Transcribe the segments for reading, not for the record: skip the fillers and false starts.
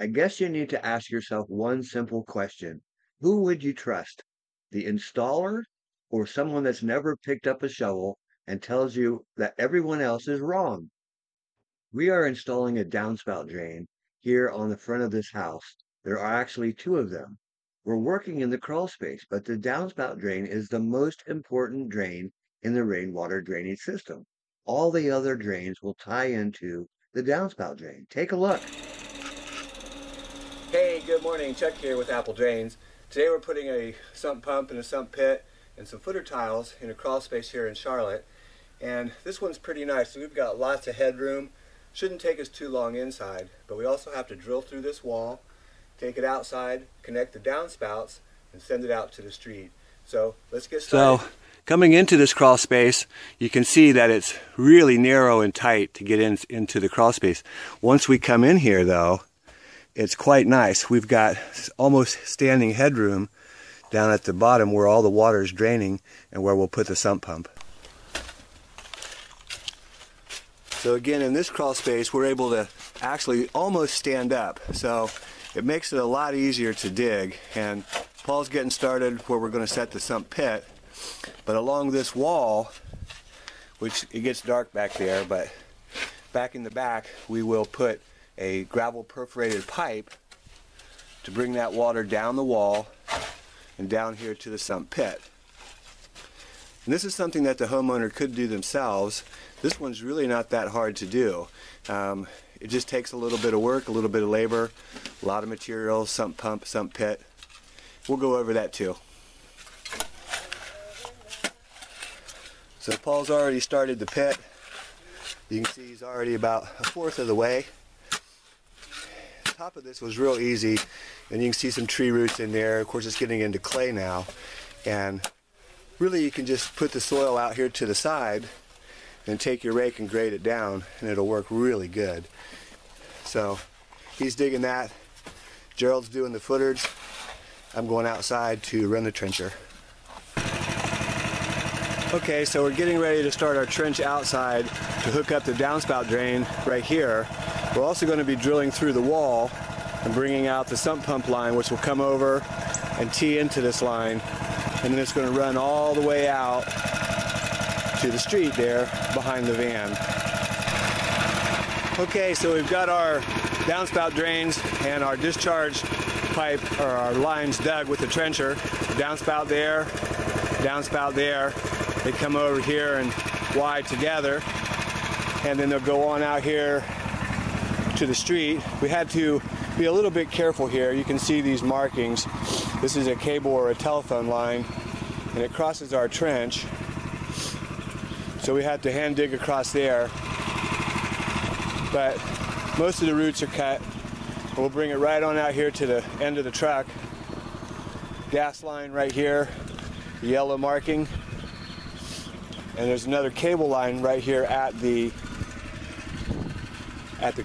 I guess you need to ask yourself one simple question. Who would you trust? The installer or someone that's never picked up a shovel and tells you that everyone else is wrong? We are installing a downspout drain here on the front of this house. There are actually two of them. We're working in the crawl space, but the downspout drain is the most important drain in the rainwater drainage system. All the other drains will tie into the downspout drain. Take a look. Hey, good morning. Chuck here with Apple Drains. Today we're putting a sump pump and a sump pit and some footer tiles in a crawl space here in Charlotte. And this one's pretty nice. So we've got lots of headroom. Shouldn't take us too long inside, but we also have to drill through this wall, take it outside, connect the downspouts, and send it out to the street. So let's get started. So coming into this crawl space, you can see that it's really narrow and tight to get into the crawl space. Once we come in here though, it's quite nice. We've got almost standing headroom down at the bottom where all the water is draining and where we'll put the sump pump. So again, in this crawl space, we're able to actually almost stand up. So it makes it a lot easier to dig. And Paul's getting started where we're going to set the sump pit. But along this wall, which it gets dark back there, but back in the back, we will put a gravel perforated pipe to bring that water down the wall and down here to the sump pit. And this is something that the homeowner could do themselves. This one's really not that hard to do. It just takes a little bit of work, a little bit of labor, a lot of materials, sump pump, sump pit. We'll go over that too. So Paul's already started the pit. You can see he's already about a fourth of the way. The top of this was real easy, and you can see some tree roots in there. Of course, it's getting into clay now, and really you can just put the soil out here to the side and take your rake and grade it down, and it'll work really good. So he's digging that. Gerald's doing the footers. I'm going outside to run the trencher. Okay, so we're getting ready to start our trench outside to hook up the downspout drain right here. We're also going to be drilling through the wall and bringing out the sump pump line, which will come over and tee into this line, and then it's going to run all the way out to the street there behind the van. Okay, so we've got our downspout drains and our discharge pipe, or our lines, dug with the trencher. Downspout there, downspout there. They come over here and wide together, and then they'll go on out here to the street. We had to be a little bit careful here. You can see these markings. This is a cable or a telephone line, and it crosses our trench. So we had to hand dig across there. But most of the roots are cut. We'll bring it right on out here to the end of the truck. Gas line right here, the yellow marking. And there's another cable line right here at the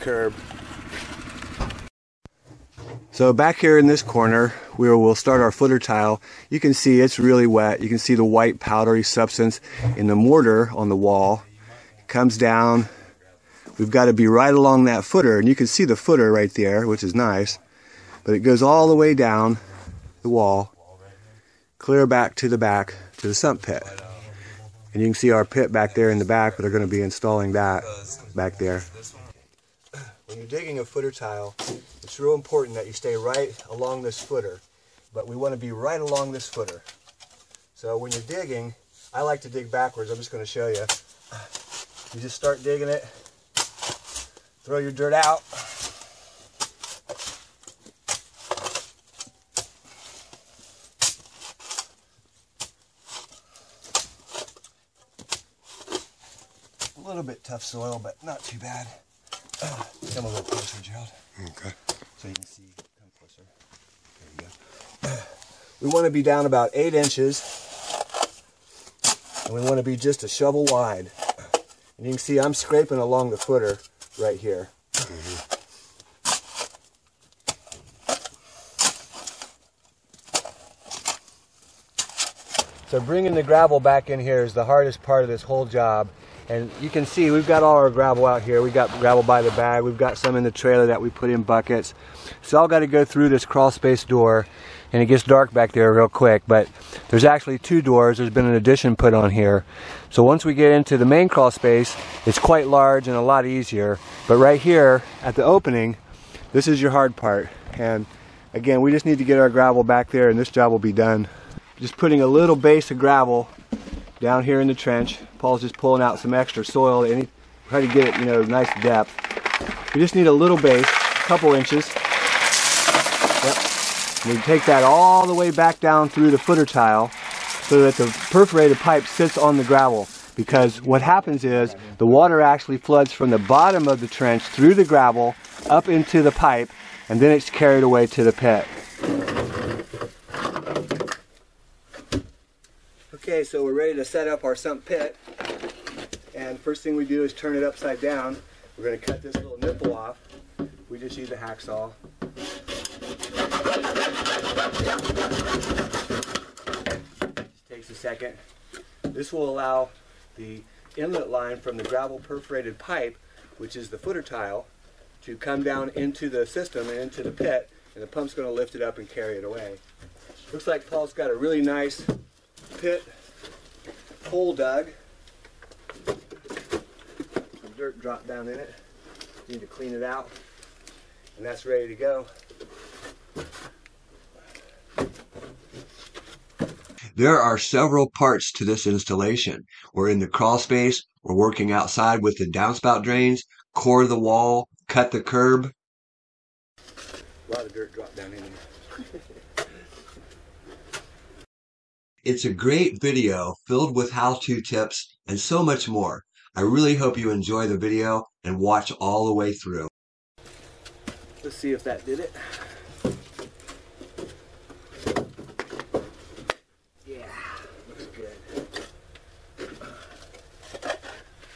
curb. So back here in this corner, we'll start our footer tile. You can see it's really wet. You can see the white powdery substance in the mortar on the wall. It comes down. We've got to be right along that footer, and you can see the footer right there, which is nice. But it goes all the way down the wall, clear back to the sump pit. And you can see our pit back there in the back, but they're going to be installing that back there. When you're digging a footer tile, it's real important that you stay right along this footer. But we want to be right along this footer. So when you're digging, I like to dig backwards. I'm just going to show you. You just start digging it, throw your dirt out. A little bit tough soil, but not too bad. Come a little closer, Gerald. Okay. So you can see, come closer. There you go. We want to be down about 8 inches, and we want to be just a shovel wide. And you can see I'm scraping along the footer right here. So bringing the gravel back in here is the hardest part of this whole job. And you can see we've got all our gravel out here. We got gravel by the bag. We've got some in the trailer that we put in buckets. It's all got to go through this crawl space door, and it gets dark back there real quick, but there's actually 2 doors. There's been an addition put on here. So once we get into the main crawl space, it's quite large and a lot easier. But right here at the opening, this is your hard part. And again, we just need to get our gravel back there and this job will be done. Just putting a little base of gravel down here in the trench. Paul's just pulling out some extra soil and try to get it, nice depth. We just need a little base, a couple inches. Yep. And we take that all the way back down through the footer tile so that the perforated pipe sits on the gravel. Because what happens is the water actually floods from the bottom of the trench through the gravel up into the pipe, and then it's carried away to the pit. Okay, so we're ready to set up our sump pit, and first thing we do is turn it upside down. We're going to cut this little nipple off. We just use a hacksaw. Just takes a second. This will allow the inlet line from the gravel perforated pipe, which is the footer tile, to come down into the system and into the pit, and the pump's going to lift it up and carry it away. Looks like Paul's got a really nice pit hole dug. Some dirt dropped down in it. Need to clean it out, and that's ready to go. There are several parts to this installation. We're in the crawl space, we're working outside with the downspout drains, core the wall, cut the curb. A lot of dirt dropped down in there. It's a great video filled with how-to tips and so much more. I really hope you enjoy the video and watch all the way through. Let's see if that did it. Yeah, looks good.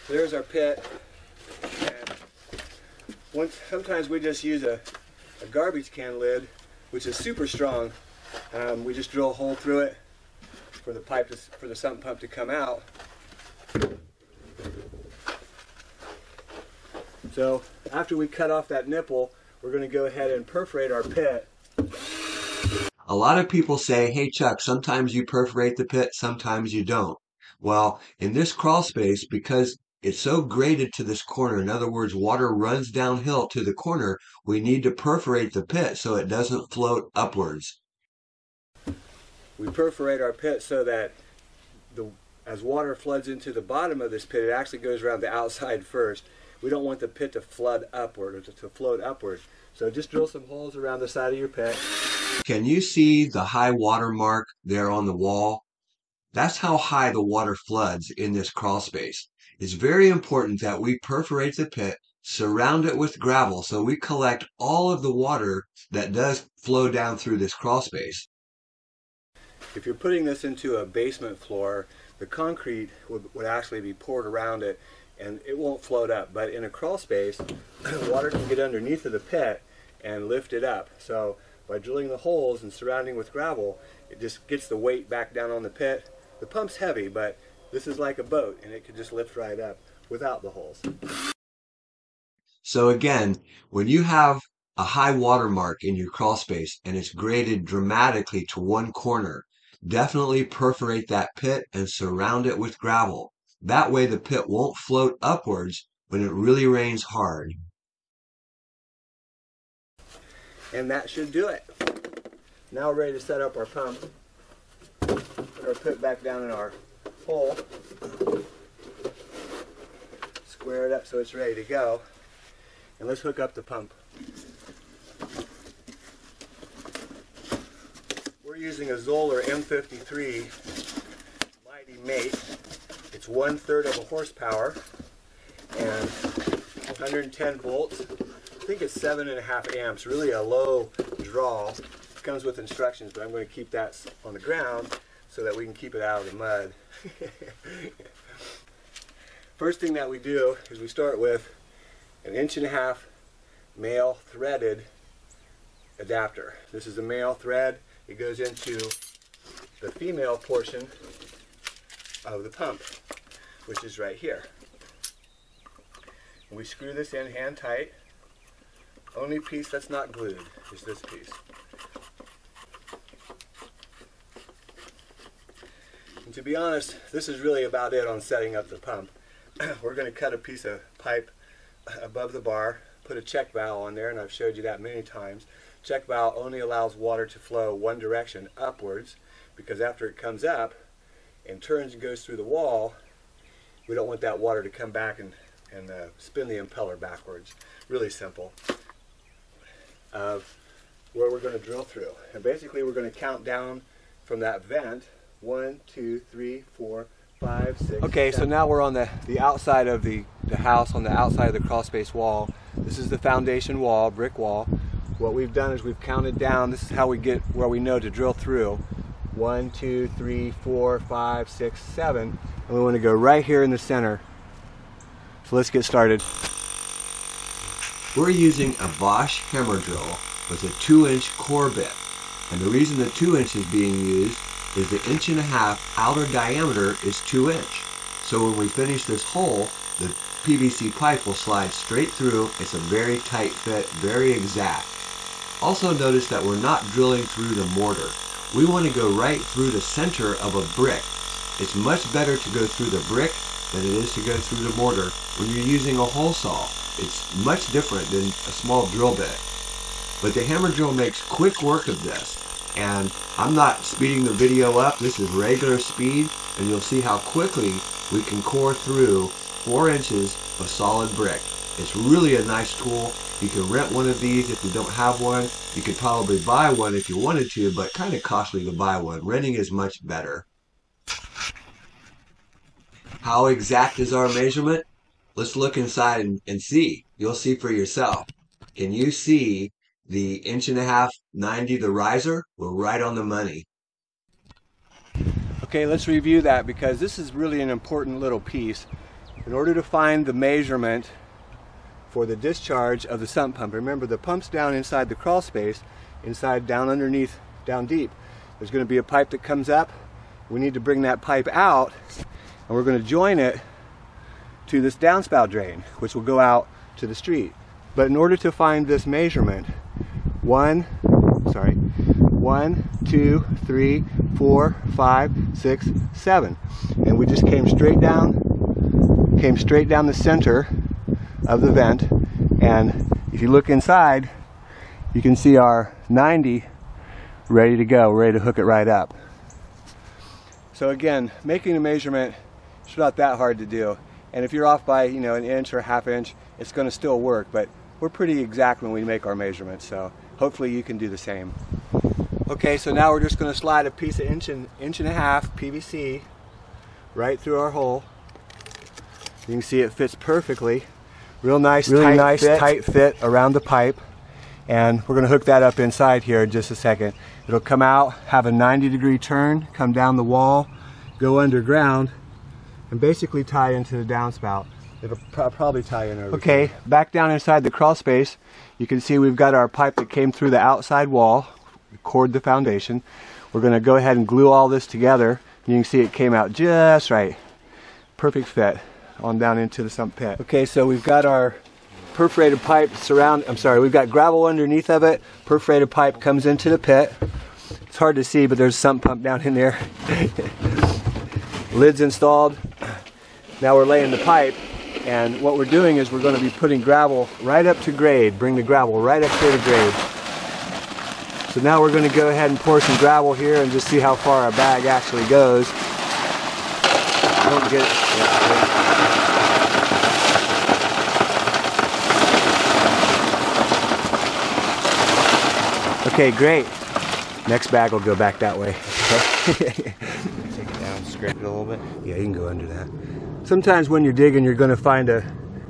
There's our pit. And sometimes we just use a garbage can lid, which is super strong. We just drill a hole through it for the pipe for the sump pump to come out. So after we cut off that nipple, we're going to go ahead and perforate our pit. A lot of people say, hey Chuck, sometimes you perforate the pit, sometimes you don't. Well, in this crawl space, because it's so graded to this corner, in other words, water runs downhill to the corner, we need to perforate the pit so it doesn't float upwards. We perforate our pit so that as water floods into the bottom of this pit, it actually goes around the outside first. We don't want the pit to flood upward or to float upward. So just drill some holes around the side of your pit. Can you see the high water mark there on the wall? That's how high the water floods in this crawl space. It's very important that we perforate the pit, surround it with gravel so we collect all of the water that does flow down through this crawl space. If you're putting this into a basement floor, the concrete would actually be poured around it and it won't float up. But in a crawl space, water can get underneath of the pit and lift it up. So by drilling the holes and surrounding with gravel, it just gets the weight back down on the pit. The pump's heavy, but this is like a boat and it could just lift right up without the holes. So again, when you have a high water mark in your crawl space and it's graded dramatically to one corner, definitely perforate that pit and surround it with gravel. That way the pit won't float upwards when it really rains hard. And that should do it. Now we're ready to set up our pump. Put our pit back down in our hole. Square it up so it's ready to go. And let's hook up the pump. We're using a Zoller M53 Mighty Mate. It's 1/3 of a horsepower and 110 volts. I think it's 7.5 amps, really a low draw. It comes with instructions, but I'm going to keep that on the ground so that we can keep it out of the mud. First thing that we do is we start with an 1.5 inch male threaded adapter. This is a male thread. It goes into the female portion of the pump, which is right here. We screw this in hand tight. Only piece that's not glued is this piece. And to be honest, this is really about it on setting up the pump. We're going to cut a piece of pipe above the bar, put a check valve on there, and I've showed you that many times. Check valve only allows water to flow one direction, upwards, because after it comes up and turns and goes through the wall, we don't want that water to come back and spin the impeller backwards. Really simple. Where we're going to drill through. And basically we're going to count down from that vent. 1, 2, 3, 4, 5, 6. Okay, 7. So now we're on the outside of the house, on the outside of the crawlspace wall. This is the foundation wall, brick wall. What we've done is we've counted down. This is how we get where we know to drill through. 1, 2, 3, 4, 5, 6, 7. And we want to go right here in the center. So let's get started. We're using a Bosch hammer drill with a 2-inch core bit. And the reason the 2 inch is being used is the 1.5 inch outer diameter is 2 inch. So when we finish this hole, the PVC pipe will slide straight through. It's a very tight fit, very exact. Also notice that we're not drilling through the mortar. We want to go right through the center of a brick. It's much better to go through the brick than it is to go through the mortar when you're using a hole saw. It's much different than a small drill bit. But the hammer drill makes quick work of this. And I'm not speeding the video up. This is regular speed, and you'll see how quickly we can core through 4 inches of solid brick. It's really a nice tool. You can rent one of these if you don't have one. You could probably buy one if you wanted to, but kind of costly to buy one. Renting is much better. How exact is our measurement? Let's look inside and see. You'll see for yourself. Can you see the 1.5 inch 90, the riser? We're right on the money. Okay, let's review that because this is really an important little piece. In order to find the measurement for the discharge of the sump pump, remember the pump's down inside the crawl space, down underneath, down deep. There's going to be a pipe that comes up. We need to bring that pipe out, and we're going to join it to this downspout drain, which will go out to the street. But in order to find this measurement, 1, 2, 3, 4, 5, 6, 7. And we just came straight down the center of the vent. And if you look inside, you can see our 90 ready to go, ready to hook it right up. So again, making a measurement is not that hard to do. And if you're off by, an inch or a ½ inch, it's going to still work. But we're pretty exact when we make our measurements, so hopefully you can do the same. Okay, so now we're just going to slide a piece of 1.5 inch PVC right through our hole. You can see it fits perfectly. Real nice, tight fit around the pipe. And we're going to hook that up inside here in just a second. It'll come out, have a 90-degree turn, come down the wall, go underground, and basically tie into the downspout. It'll probably tie in over. Okay, back down inside the crawl space, you can see we've got our pipe that came through the outside wall, cored the foundation. We're going to go ahead and glue all this together. You can see it came out just right. Perfect fit on down into the sump pit. Okay, so we've got our perforated pipe we've got gravel underneath of it. Perforated pipe comes into the pit. It's hard to see, but there's a sump pump down in there. Lid's installed. Now we're laying the pipe, and what we're doing is we're going to be putting gravel right up to grade. Bring the gravel right up here to grade. So now we're going to go ahead and pour some gravel here and just see how far our bag actually goes. Don't get it. Okay, great. Next bag will go back that way. Okay. Take it down, scrape it a little bit. Yeah, you can go under that. Sometimes when you're digging, you're going to find a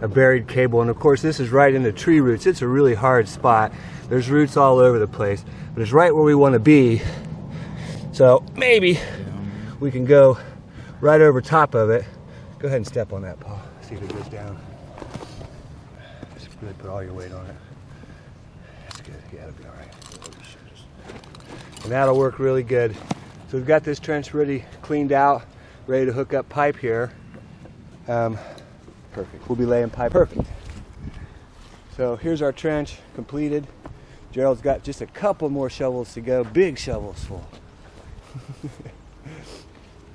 buried cable, and of course this is right in the tree roots. It's a really hard spot. There's roots all over the place, but it's right where we want to be. So maybe we can go right over top of it. Go ahead and step on that, Paul. See if it goes down. Just really put all your weight on it. That's good. Yeah, it'll be all right. And that'll work really good. So we've got this trench really cleaned out, ready to hook up pipe here. Perfect. We'll be laying pipe. Perfect. So here's our trench completed. Gerald's got just a couple more shovels to go, big shovels full.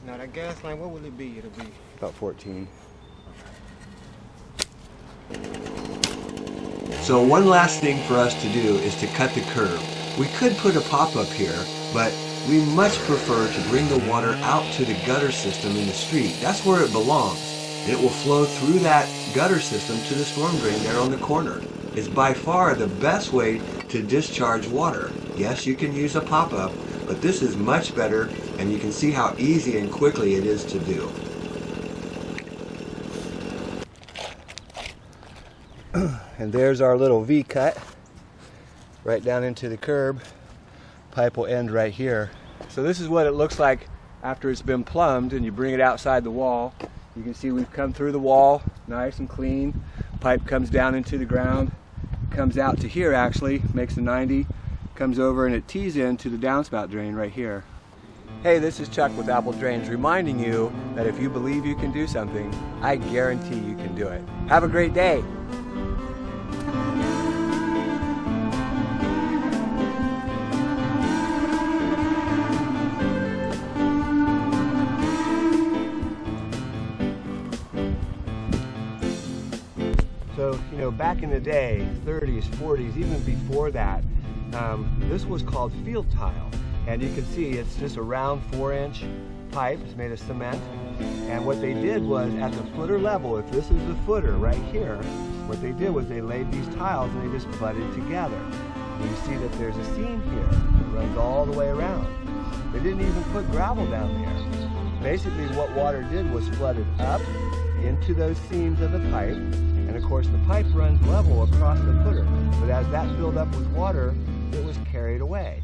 Now that gas line, what will it be? It'll be About 14. So one last thing for us to do is to cut the curb. We could put a pop-up here, but we much prefer to bring the water out to the gutter system in the street. That's where it belongs. It will flow through that gutter system to the storm drain there on the corner. It's by far the best way to discharge water. Yes, you can use a pop-up, but this is much better, and you can see how easy and quickly it is to do. And there's our little V cut right down into the curb. Pipe will end right here. So this is what it looks like after it's been plumbed and you bring it outside the wall. You can see we've come through the wall nice and clean. Pipe comes down into the ground, comes out to here actually, makes a 90, comes over and it tees into the downspout drain right here. Hey, this is Chuck with Apple Drains reminding you that if you believe you can do something, I guarantee you can do it. Have a great day. So, you know, back in the day, 30s, 40s, even before that, this was called field tile. And you can see it's just a round 4-inch pipe. It's made of cement. And what they did was at the footer level, if this is the footer right here, what they did was they laid these tiles and they just butted together. And you see that there's a seam here that runs all the way around. They didn't even put gravel down there. Basically what water did was flooded up into those seams of the pipe. And of course the pipe runs level across the footer, but as that filled up with water, it was carried away.